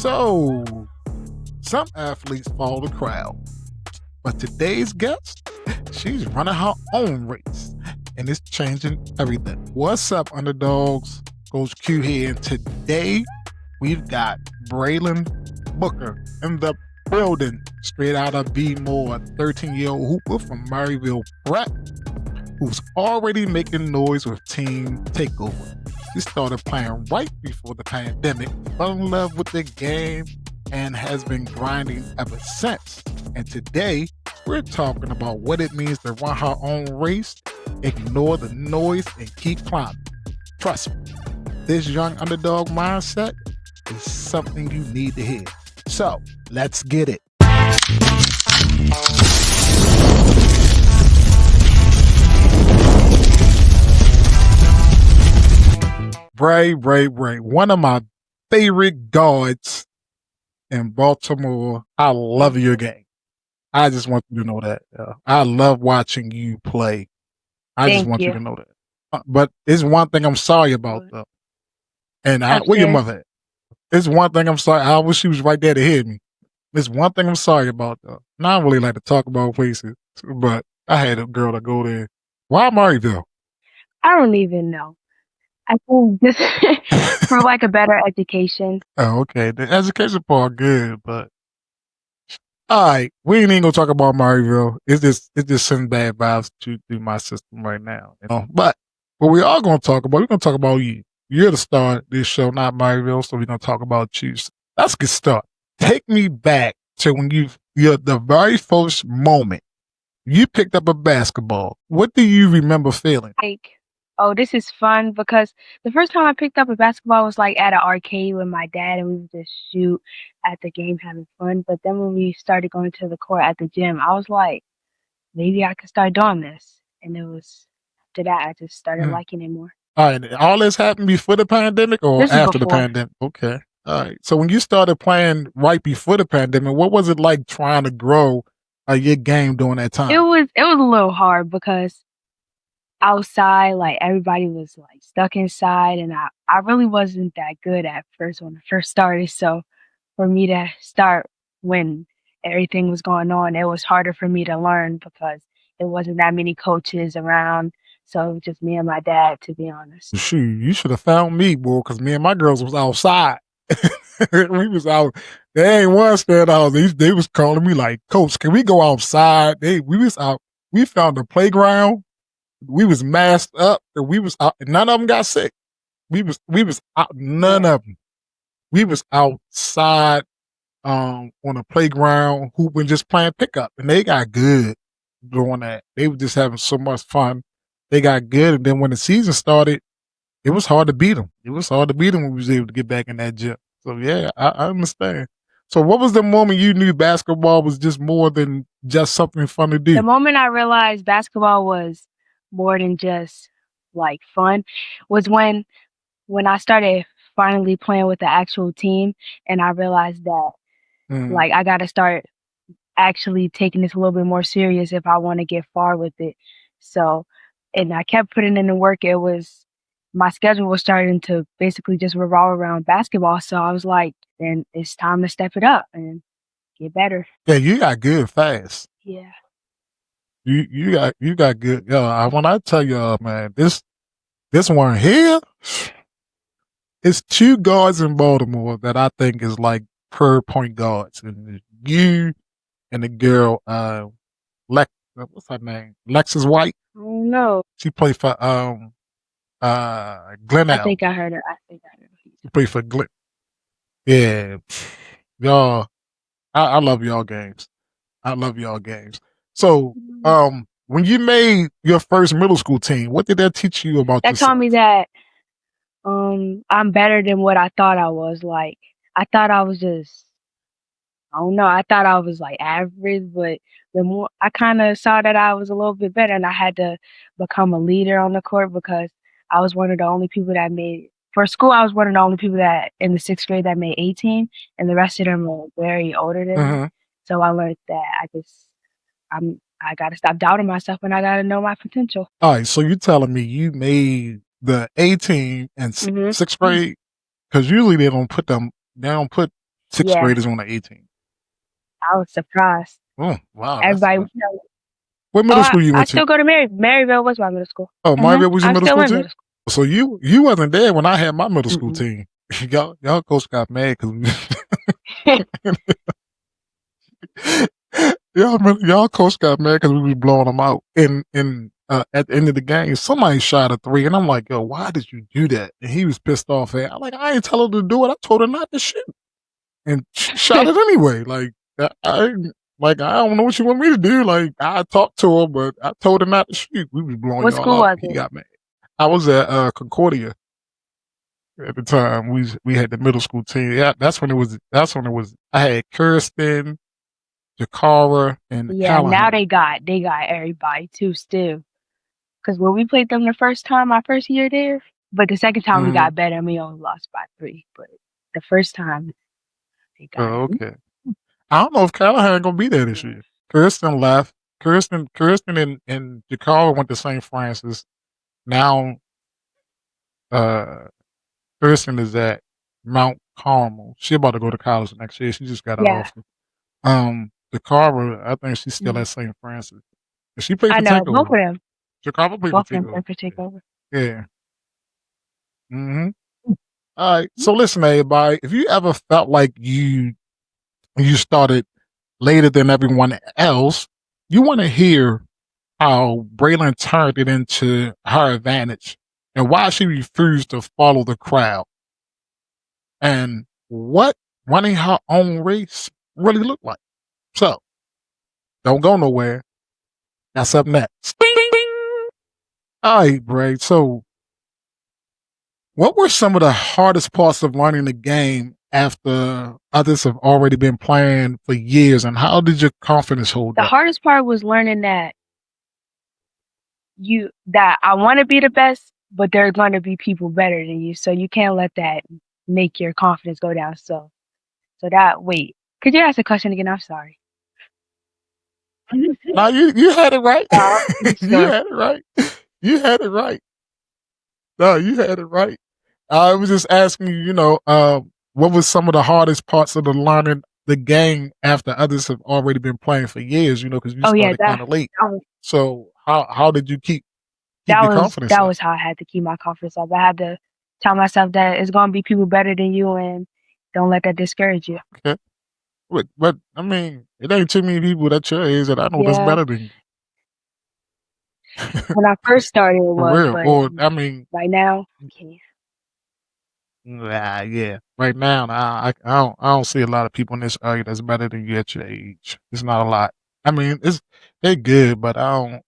So, some athletes follow the crowd, but today's guest, she's running her own race, and it's changing everything. What's up, Underdawgs? Coach Q here, and today we've got Braylin Booker in the building, straight out of B-More, a 13-year-old hooper from Maryvale Prep, who's already making noise with Team Takeover. She started playing right before the pandemic, fell in love with the game, and has been grinding ever since. And today, we're talking about what it means to run her own race, ignore the noise, and keep climbing. Trust me, this young underdog mindset is something you need to hear. So, let's get it. Bray, one of my favorite guards in Baltimore. I love your game. I just want you to know that. I love watching you play. I just want you to know that. But it's one thing I'm sorry about, though. And where your mother at? It's one thing I'm sorry. I wish she was right there to hear me. It's one thing I'm sorry about, though. And I don't really like to talk about places, but I had a girl to go there. Why Maryvale? I don't even know. I think just for like a better education. Oh, okay. The education part good, but all right, we ain't even gonna talk about Maryville. It's just sending bad vibes through my system right now. But what we are gonna talk about, we're gonna talk about you. You're the star of this show, not Maryville, so we're gonna talk about you. So let's get started. Take me back to when you're the very first moment you picked up a basketball. What do you remember feeling? Like, oh, this is fun, because the first time I picked up a basketball was like at an arcade with my dad, and we would just shoot at the game having fun. But then when we started going to the court at the gym, I was like, maybe I could start doing this. And it was after that I just started liking it more. All right, all this happened before the pandemic or This is after the before. pandemic? Okay. All right. So when you started playing right before the pandemic, what was it like trying to grow your game during that time? It was a little hard, because outside, like, everybody was like stuck inside, and I really wasn't that good at first when I first started. So for me to start when everything was going on, it was harder for me to learn because there wasn't that many coaches around. So it was just me and my dad, to be honest. Shoot, you should have found me, boy, because me and my girls was outside. We was out. They ain't one stand out. They was calling me like, Coach, can we go outside? We was out. We found a playground. We was masked up, and we was out. And none of them got sick. We was out. None of them. We was outside on a playground hooping, just playing pickup, and they got good doing that. They were just having so much fun. They got good, and then when the season started, it was hard to beat them. It was hard to beat them when we was able to get back in that gym. So yeah, I understand. So what was the moment you knew basketball was just more than just something fun to do? The moment I realized basketball was more than just like fun was when I started finally playing with the actual team, and I realized that like I got to start actually taking this a little bit more serious if I want to get far with it. So, and I kept putting in the work. My schedule was starting to basically just revolve around basketball. So I was like, then it's time to step it up and get better. Yeah, you got good fast. Yeah. You got good. When I tell you, man, this one here, it's two guards in Baltimore that I think is like per point guards, and you and the girl, what's her name? Lexus White. No. She played for Glen. I think I heard it. She played for Glen. Yeah, y'all. I love y'all games. I love y'all games. So, when you made your first middle school team, what did that teach you about yourself? That taught me that I'm better than what I thought I was. Like, I thought I was just, I don't know, I thought I was like average, but the more I kind of saw that I was a little bit better, and I had to become a leader on the court, because I was one of the only people that for school, I was one of the only people that in the 6th grade that made 18, and the rest of them were very older than me. So I learned that I got to stop doubting myself, and I got to know my potential. All right, so you're telling me you made the 18 in 6th grade? Because usually they don't put sixth Yeah, graders on the 18. I was surprised. Oh, wow. Everybody, you know, What oh, middle school you I went to? still go to Maryvale was my middle school. Oh, Maryvale was your I'm middle still school in too? middle school. So you wasn't there when I had my middle school Mm-mm. team. Y'all coach got mad because y'all coach got mad because we was blowing them out. And at the end of the game, somebody shot a 3, and I'm like, yo, why did you do that? And he was pissed off. And I'm like, I ain't tell her to do it. I told her not to shoot, and she shot it anyway. Like I don't know what you want me to do. Like I talked to her, but I told her not to shoot. We was blowing What y'all school out. was He it? got mad. I was at Concordia at the time. We had the middle school team. Yeah, that's when it was. I had Kirsten, Jakara, and Yeah, now Callahan. they got everybody too still. Because when we played them the first time, my first year there, but the second time we Mm-hmm. got better and we only lost by 3. But the first time they got Oh, it. okay. I don't know if Callahan gonna be there this Yeah. year. Kirsten left. Kirsten and Jakara went to St. Francis. Now, uh, Kirsten is at Mount Carmel. She about to go to college next year. She just got an Yeah. offer. Jakara, I think she's still Mm. at St. Francis. And she played I for know. Both of Takeover. them. Jakara played for Both of them Takeover. play for Takeover. Yeah. Mm-hmm. All right. So listen, everybody. If you ever felt like you started later than everyone else, you want to hear how Braylin turned it into her advantage and why she refused to follow the crowd and what running her own race really looked like. So don't go nowhere. That's up next. Bing, bing. All right, Bray. So what were some of the hardest parts of learning the game after others have already been playing for years, and how did your confidence hold The up? hardest part was learning that I want to be the best, but there's going to be people better than you, so you can't let that make your confidence go down. So that wait, could you ask the question again? I'm sorry. Now you had it right. You Sure. had it right. You had it right. No, you had it right. I was just asking you, what was some of the hardest parts of the learning the game after others have already been playing for years, because you Oh yeah, started kind of late. that was So how did you keep your confidence that up? was how I had to keep my confidence up. I had to tell myself that it's gonna be people better than you, and don't let that discourage you. Okay. But I mean, it ain't too many people that your age that I know that's Yeah, better than you. when I first started, it For was, real. but Or I mean, right now, okay. yeah. Right now, nah, I don't see a lot of people in this area that's better than you at your age. It's not a lot. I mean, they're good, but I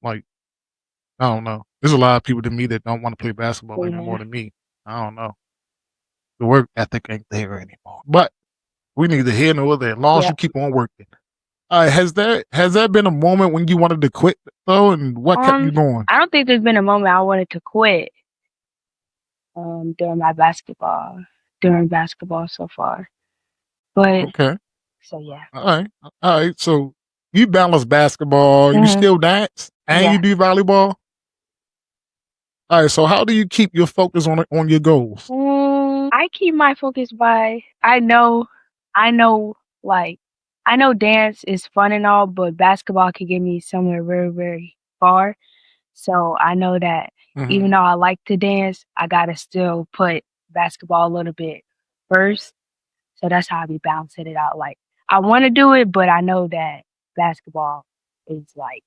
don't know. There's a lot of people to me that don't want to play basketball Yeah, anymore than me. I don't know. The work ethic ain't there anymore. But we neither here nor there. As long as yeah. you keep on working. Has there been a moment when you wanted to quit though, and what kept you going? I don't think there's been a moment I wanted to quit. During my basketball so far, but Okay. so yeah. All right. All right. So you balance basketball, you Hmm. still dance, and you Yeah. do volleyball. All right. So how do you keep your focus on your goals? I keep my focus by I know like I know dance is fun and all, but basketball can get me somewhere very, very far. So I know that Hmm. even though I like to dance, I gotta still put basketball a little bit first. So that's how I be balancing it out. Like I want to do it, but I know that basketball is like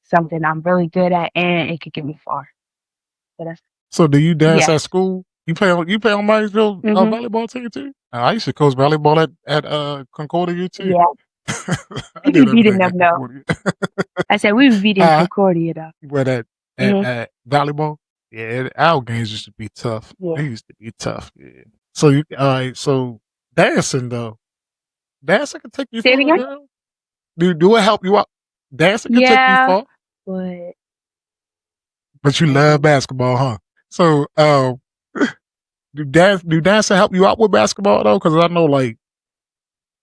something I'm really good at, and it could get me far. So that's So do you dance at yes. school? You play on Maryvale Mhm. volleyball team too? I used to coach volleyball at Concordia too. Yeah. I We be did beating everything them at though. Concordia. I said we be beating Huh? Concordia though. But at, Mhm. at volleyball, yeah, our games used to be tough. They Yeah. used to be tough. Yeah. So all right. So dancing though, dancing can take you Say it far, again. girl. Do it help you out? Dancing can take you Yeah, far, but but you love mhm. basketball, huh? So, do dancing help you out with basketball though? Because I know like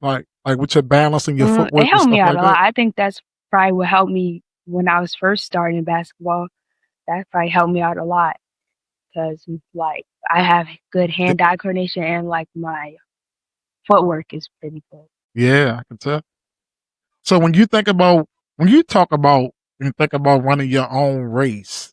with your balance and your It footwork and helped me stuff out like a lot. that. I think that's probably what helped me when I was first starting basketball. That probably helped me out a lot because like I have good Th- hand-eye coordination and like my footwork is pretty good. Yeah, I can tell. So when you think about when you talk about and think about running your own race,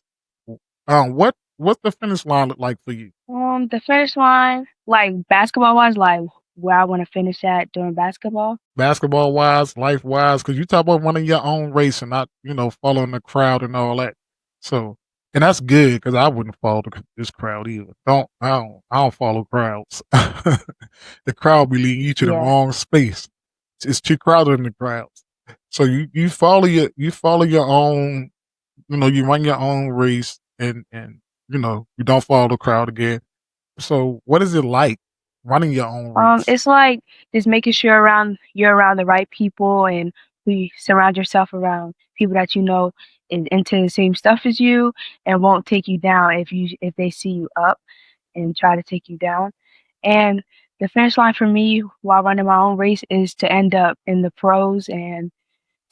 what's the finish line look like for you? The finish line, like basketball wise, like where I want to finish at during basketball. Basketball wise, life wise, because you talk about running your own race and not, following the crowd and all that. So, and that's good because I wouldn't follow this crowd either. I don't follow crowds. The crowd be leading you to the Yeah. wrong space. It's too crowded in the crowds. So you follow your own, you run your own race and you don't follow the crowd again. So what is it like running your own race? It's like just making sure you're around the right people and you surround yourself around people that you know is into the same stuff as you and won't take you down if they see you up and try to take you down. And the finish line for me while running my own race is to end up in the pros and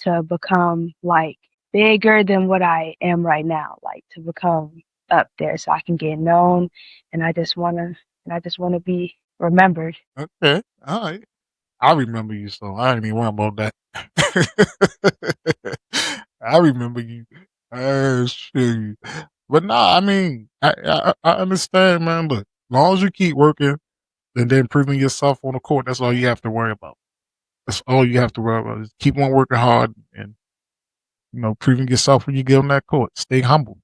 to become like bigger than what I am right now, like to become up there so I can get known and I just wanna be remembered. Okay, all right. I remember you, so I ain't even worry about that. I remember you. Shoot. But nah, I mean, I understand, man. Look, as long as you keep working and then proving yourself on the court, that's all you have to worry about. That's all you have to worry about is keep on working hard and proving yourself when you get on that court. Stay humble.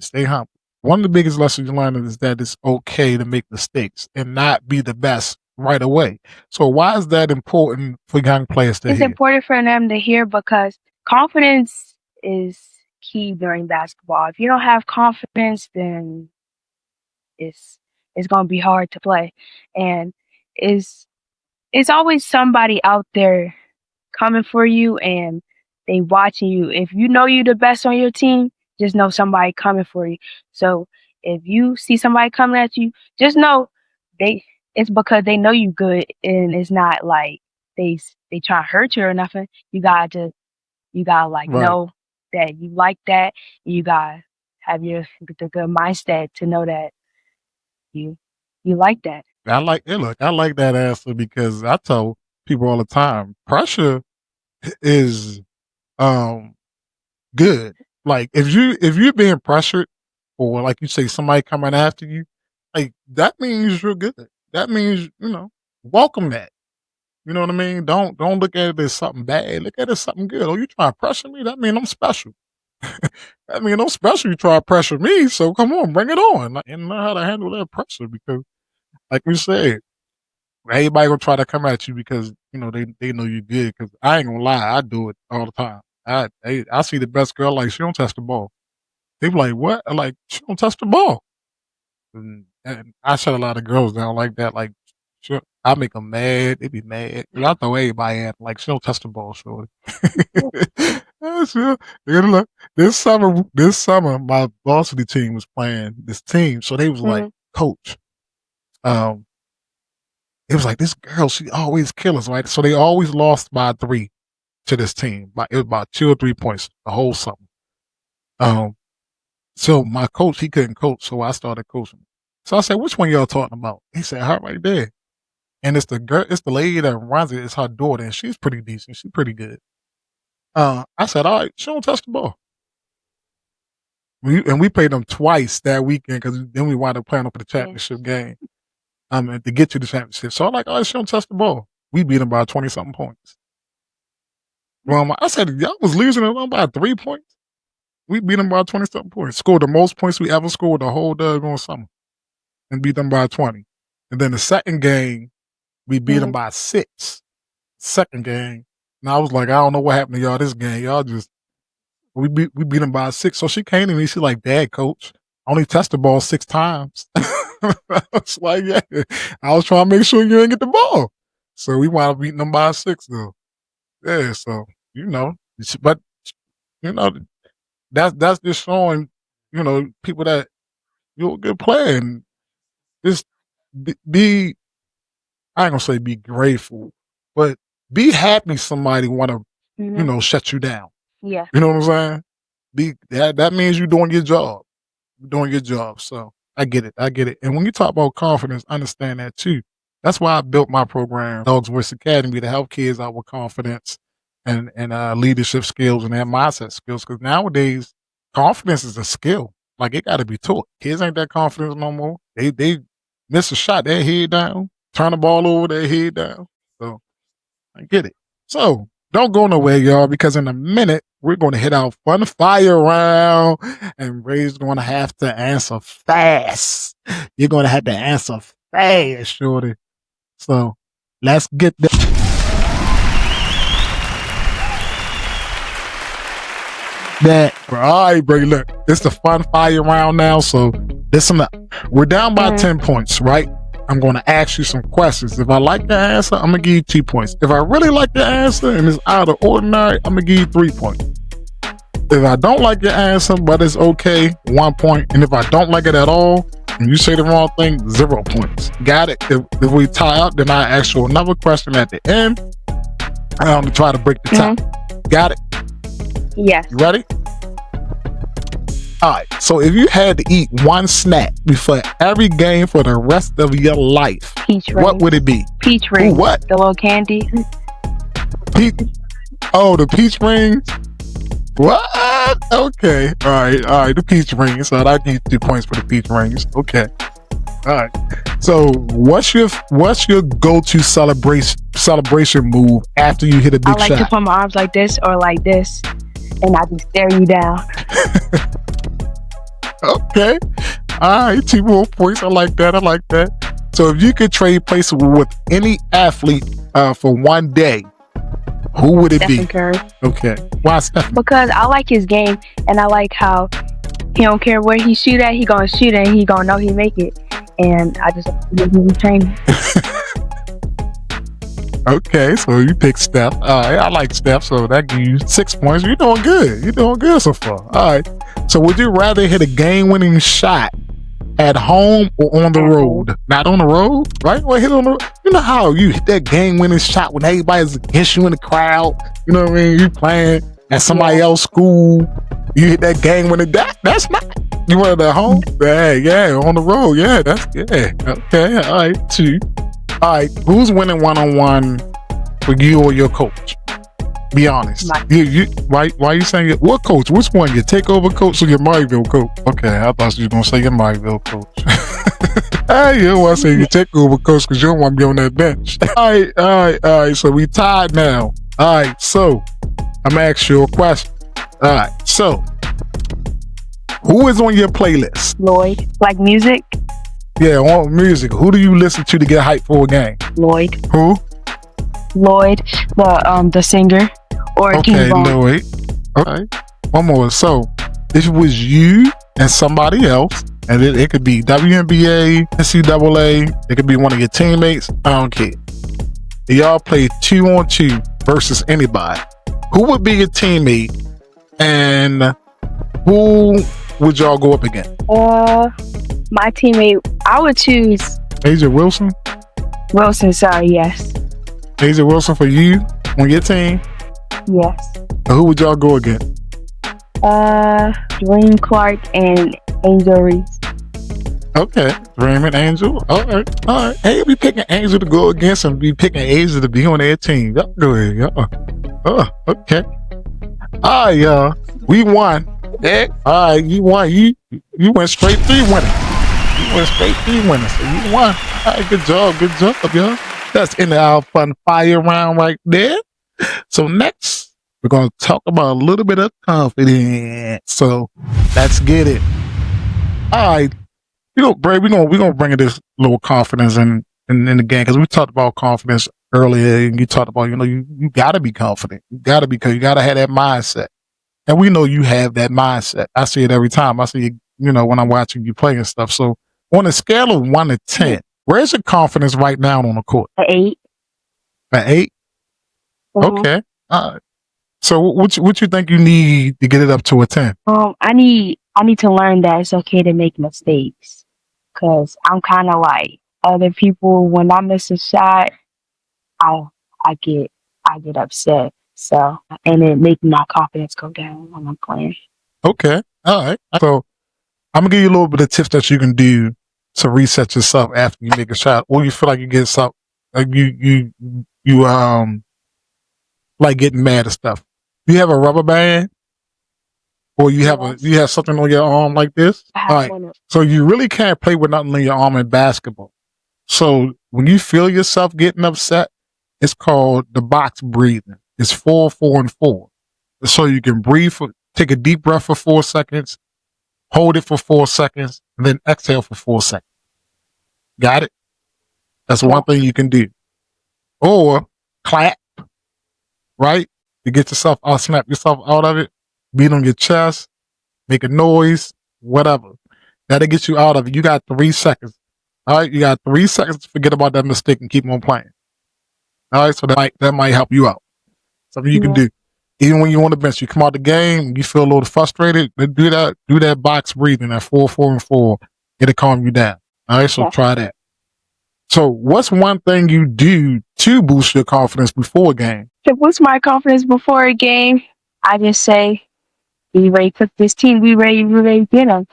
Stay humble. One of the biggest lessons you learn is that it's okay to make mistakes and not be the best right away. So why is that important for young players to It's hear? important for them to hear because confidence is key during basketball. If you don't have confidence, then it's it's gonna be hard to play. And it's it's always somebody out there coming for you and they watching you. If you know you the best on your team, just know somebody coming for you. So if you see somebody coming at you, just know they it's because they know you good and it's not like they try to hurt you or nothing. You gotta like Right. know that you like that. You gotta have the good mindset to know that you you like that. I like that answer because I tell people all the time, pressure is um good. Like if you're being pressured or like you say somebody coming after you, like that means you're good. That means, welcome that. You know what I mean? Don't look at it as something bad. Look at it as something good. Oh, you trying to pressure me? That mean I'm special. That mean I'm special. You try to pressure me, so come on, bring it on, and know how to handle that pressure. Because, like we said, everybody gonna try to come at you because they know you're good. Because I ain't gonna lie, I do it all the time. I see the best girl like she don't touch the ball. They be like, what? I'm like, she don't touch the ball. And I shut a lot of girls down like that. Like, sure, I make them mad. They be mad. I throw everybody at like she don't touch the ball, shorty. Sure. Look, this summer, my varsity team was playing this team, so they was like, Mhm. coach. Um, it was like this girl, she always kill us, right? So they always lost by 3 to this team. It was about 2 or 3 points the whole summer. Um, so my coach, he couldn't coach, so I started coaching. So I said, which one y'all talking about? He said, her right there. And it's the girl, it's the lady that runs it. It's her daughter, and she's pretty decent. She's pretty good. I said, all right, she don't touch the ball. And we played them twice that weekend because then we wound up playing them for the championship Yes. game. And to get to the championship. So I'm like, all right, she don't touch the ball. We beat them by 20 something points. Well, I said, y'all was losing them by 3 points. We beat them by 20 something points. Scored the most points we ever scored the whole doggone summer and beat them by 20. And then the second game, we beat them Mhm. by 6. Second game. And I was like, I don't know what happened to y'all this game. Y'all just we beat them by 6. So she came to me, she like, Dad, coach, I only touched the ball 6 times. I was like, yeah. I was trying to make sure you didn't get the ball. So we wound up beating them by 6 though. Yeah, so but you know, that's just showing, people that you're a good player and just be I ain't gonna say be grateful, but be happy somebody want to, Mhm. shut you down. Yeah. You know what I'm saying? That means you're doing your job. You're doing your job. So I get it. I get it. And when you talk about confidence, understand that too. That's why I built my program, Dogs Voice Academy, to help kids out with confidence and leadership skills and their mindset skills. Because nowadays, confidence is a skill. Like it got to be taught. Kids ain't that confident no more. They miss a shot, their head down, turn the ball over, their head down. So I get it. So don't go nowhere, y'all, because in a minute we're going to hit our fun fire round, and Ray's going to have to answer fast. You're going to have to answer fast, shorty. So let's get that. All right, Bray, look, it's the fun fire round now. So listen up. We're down by 10 points, right? I'm going to ask you some questions. If I like the answer, I'm going to give you 2 points. If I really like the answer and it's out of ordinary, I'm going to give you 3 points. If I don't like your answer, but it's okay, 1 point. And if I don't like it at all, and you say the wrong thing, 0 points. Got it? If we tie up, then I ask you another question at the end. I'm to try to break the tie. Got it? Yes. You ready? All right. So if you had to eat one snack before every game for the rest of your life, Peach rings. What would it be? Peach rings. Ooh, what? The little candy. The peach rings? What? Okay. All right. The peach rings. So I give you 2 points for the peach rings. Okay. All right. So what's your go-to celebration move after you hit a big shot? I like to put my arms like this or like this, and I just stare you down. Okay. All right. 2 more points. I like that. So if you could trade places with any athlete for one day, who would it Stephen be? Curry. Okay. Why Stephen? Because I like his game, and I like how he don't care where he shoot at, he gonna shoot and he gonna know he make it. And I just training. Okay, so you pick Steph. All right, I like Steph, so that gives you 6 points. You're doing good so far. All right. So would you rather hit a game-winning shot at home or on the road? Not on the road, right? Well, hit on the road. You know how you hit that game-winning shot when everybody's against you in the crowd? You know what I mean? You playing at somebody else's school. You hit that game-winning. That's not. You want it at home? Yeah, on the road. Yeah, Okay, all right, 2. All right, who's winning one-on-one for you or your coach? Be honest. Why are you saying it? What coach? Which one? Your Takeover coach or your Maryvale coach? Okay, I thought you were going to say your Maryvale coach. Hey, you don't want to say your Takeover coach because you don't want to be on that bench. All right. So we tied now. All right, so I'm going to ask you a question. All right, so who is on your playlist? Lloyd. Like music? Yeah, on music. Who do you listen to get hyped for a game? Lloyd. Who? Lloyd, the singer. Or okay, Lloyd. Okay. One more. So, if it was you and somebody else, and it could be WNBA, NCAA, it could be one of your teammates, I don't care. Y'all play 2-on-2 versus anybody. Who would be your teammate, and who would y'all go up against? My teammate, I would choose Asia Wilson? Wilson, sorry, yes. Asia Wilson for you on your team? Yes. Who would y'all go against? Dream Clark and Angel Reese. Okay, Dream and Angel. All right. Hey, we picking Angel to go against and we picking Asia to be on their team. Y'all go ahead, y'all. Okay. All right, y'all. We won. Yeah. All right, you won. You went straight 3 winners. You went straight 3 winners. So you won. All right, good job, y'all. That's in our fun fire round right there. So next, we're going to talk about a little bit of confidence. So let's get it. All right. Bray, we're gonna bring this little confidence in the game because we talked about confidence earlier, and you talked about you got to be confident. You got to have that mindset, and we know you have that mindset. I see it every time. I see it, when I'm watching you play and stuff. So on a scale of 1 to 10, where's your confidence right now on the court? An 8. An 8? Mm-hmm. Okay. So what you think you need to get it up to a 10? I need to learn that it's okay to make mistakes. Cause I'm kind of like other people. When I miss a shot, I get upset. So, and it makes my confidence go down when I'm playing. Okay, all right. So I'm gonna give you a little bit of tips that you can do to reset yourself after you make a shot, or you feel like you get something, like you like getting mad at stuff. You have a rubber band, or you have something on your arm like this. All right, so you really can't play with nothing on your arm in basketball. So when you feel yourself getting upset, it's called the box breathing. It's 4, 4, and 4. So you can breathe take a deep breath for 4 seconds, hold it for 4 seconds, and then exhale for 4 seconds. Got it? That's one thing you can do. Or clap, right? To get yourself out, snap yourself out of it, beat on your chest, make a noise, whatever. That'll get you out of it. You got 3 seconds. All right, you got 3 seconds to forget about that mistake and keep on playing. All right, so that might help you out. Something you can do. Even when you're on the bench, you come out the game, you feel a little frustrated, do that box breathing, that 4, 4, and 4. It'll calm you down. All right, so try that. So what's one thing you do to boost your confidence before a game? To boost my confidence before a game, I just say, be ready to cook this team. Be ready to get them.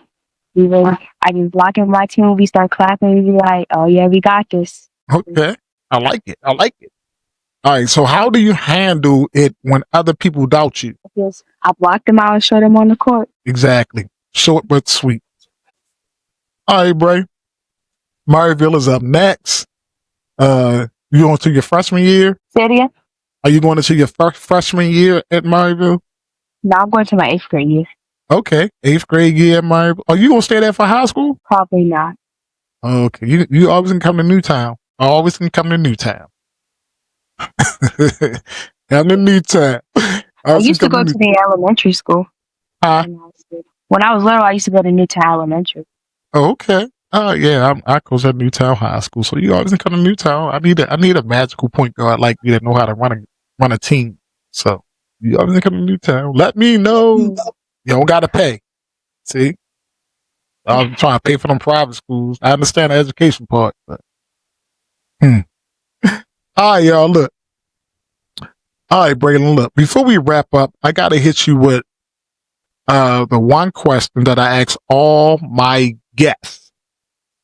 Be ready. I just lock in my team. We start clapping. We be like, oh yeah, we got this. Okay. I like it. All right. So how do you handle it when other people doubt you? Yes, I block them out and show them on the court. Exactly. Short but sweet. All right, Bray. Maryvale is up next. You going to your freshman year? Say it again? Are you going into your freshman year at Maryvale? No, I'm going to my 8th grade year. Okay, 8th grade year at Maryvale. Are you going to stay there for high school? Probably not. Okay, you always can come to Newtown. I always can come to Newtown. Come to Newtown. I used to go to the elementary school. Huh? When I was little, I used to go to Newtown Elementary. Oh, okay. Yeah, I coach at Newtown High School, so you always can come to Newtown. I need a magical point guard like you that know how to run a team. So you always can come to Newtown. Let me know. You don't gotta pay. See, I'm trying to pay for them private schools. I understand the education part, but all right, y'all. Look, all right, Braylin. Look, before we wrap up, I gotta hit you with the one question that I ask all my guests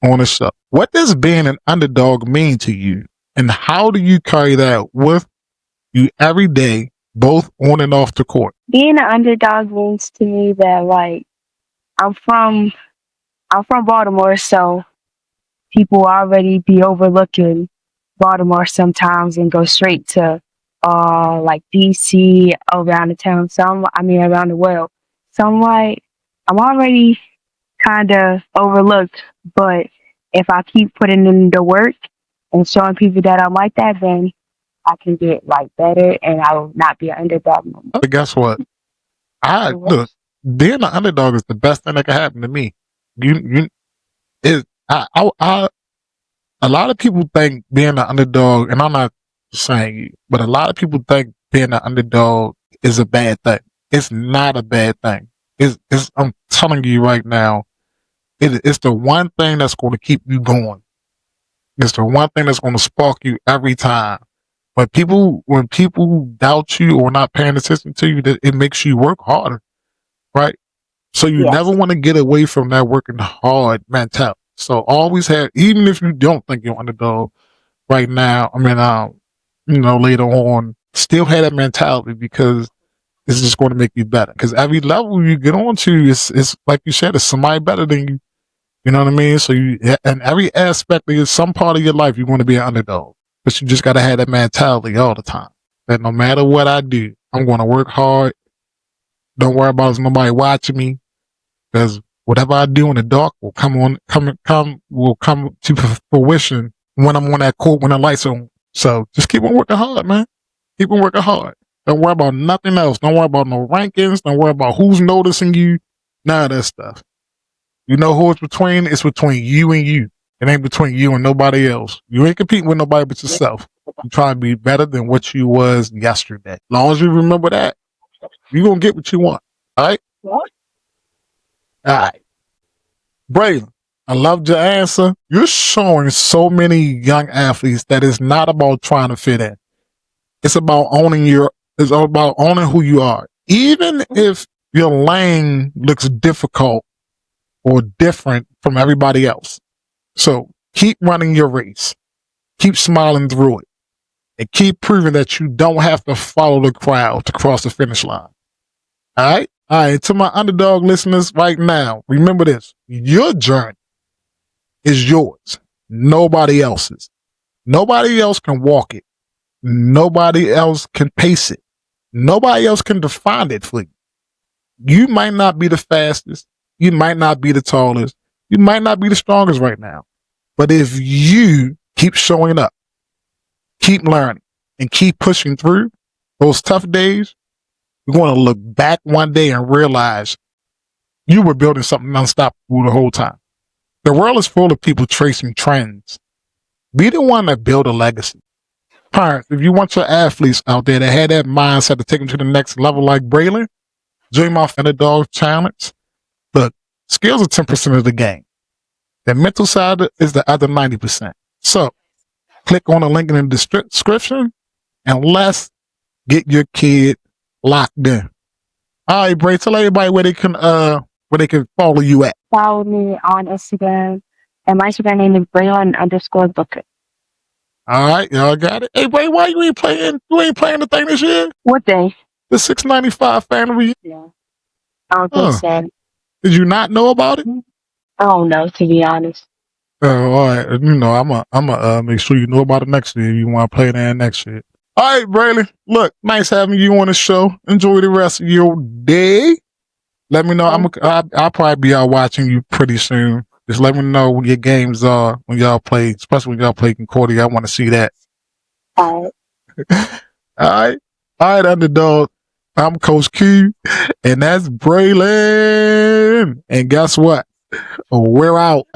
on the show. What does being an underdog mean to you, and how do you carry that with you every day, both on and off the court? Being an underdog means to me that, like, I'm from Baltimore, so people already be overlooking Baltimore sometimes and go straight to like DC, around the town. Around the world. So I'm like, I'm already kind of overlooked, but if I keep putting in the work and showing people that I'm like that, then I can get like better and I will not be an underdog no more. But guess what? Look, being an underdog is the best thing that can happen to me. A lot of people think being an underdog, and I'm not saying you, but a lot of people think being an underdog is a bad thing. It's not a bad thing. I'm telling you right now, it's the one thing that's going to keep you going. It's the one thing that's going to spark you every time. When people doubt you or not paying attention to you, it makes you work harder, right? So you never want to get away from that working hard mentality. So always have, even if you don't think you're underdog right now, later on, still have that mentality because it's just going to make you better. Because every level you get onto, it's like you said, it's somebody better than you. You know what I mean? So in every aspect of some part of your life, you want to be an underdog. But you just got to have that mentality all the time. That no matter what I do, I'm going to work hard. Don't worry about nobody watching me. Because whatever I do in the dark will come to fruition when I'm on that court, when the lights are on. So just keep on working hard, man. Keep on working hard. Don't worry about nothing else. Don't worry about no rankings. Don't worry about who's noticing you. None of that stuff. You know who it's between? It's between you and you. It ain't between you and nobody else. You ain't competing with nobody but yourself. You trying to be better than what you was yesterday. As long as you remember that, you're going to get what you want. All right? All right. Braylin, I loved your answer. You're showing so many young athletes that it's not about trying to fit in. It's about owning who you are. Even if your lane looks difficult or different from everybody else, So keep running your race. Keep smiling through it. And keep proving that you don't have to follow the crowd to cross the finish line. All right? All right. To my underdog listeners right now, remember this. Your journey is yours. Nobody else's. Nobody else can walk it. Nobody else can pace it. Nobody else can define it for you. You might not be the fastest. You might not be the tallest. You might not be the strongest right now. But if you keep showing up, keep learning, and keep pushing through those tough days, you're going to look back one day and realize you were building something unstoppable the whole time. The world is full of people tracing trends. Be the one that build a legacy. Parents, if you want your athletes out there that had that mindset to take them to the next level like Braylin, join my Underdawgs challenge. Look, skills are 10% of the game. The mental side is the other 90%. So, click on the link in the description and let's get your kid locked in. All right, Bray, tell everybody where they can follow you at. Follow me on Instagram, and my Instagram name is Braylin_Booker. All right, y'all got it. Hey, Bray, why you ain't playing? You ain't playing the thing this year? What day? The 695 fan reunion. Yeah, I don't think so. Did you not know about it? I don't know, to be honest. Oh, all right. You know, I'm make sure you know about it next year if you want to play there next year. All right, Braylin. Look, nice having you on the show. Enjoy the rest of your day. Let me know. I'll probably be out watching you pretty soon. Just let me know when your games are when y'all play, especially when y'all play Concordia. I want to see that. All right. All right, underdog. I'm Coach Q, and that's Braylin. And guess what? We're out.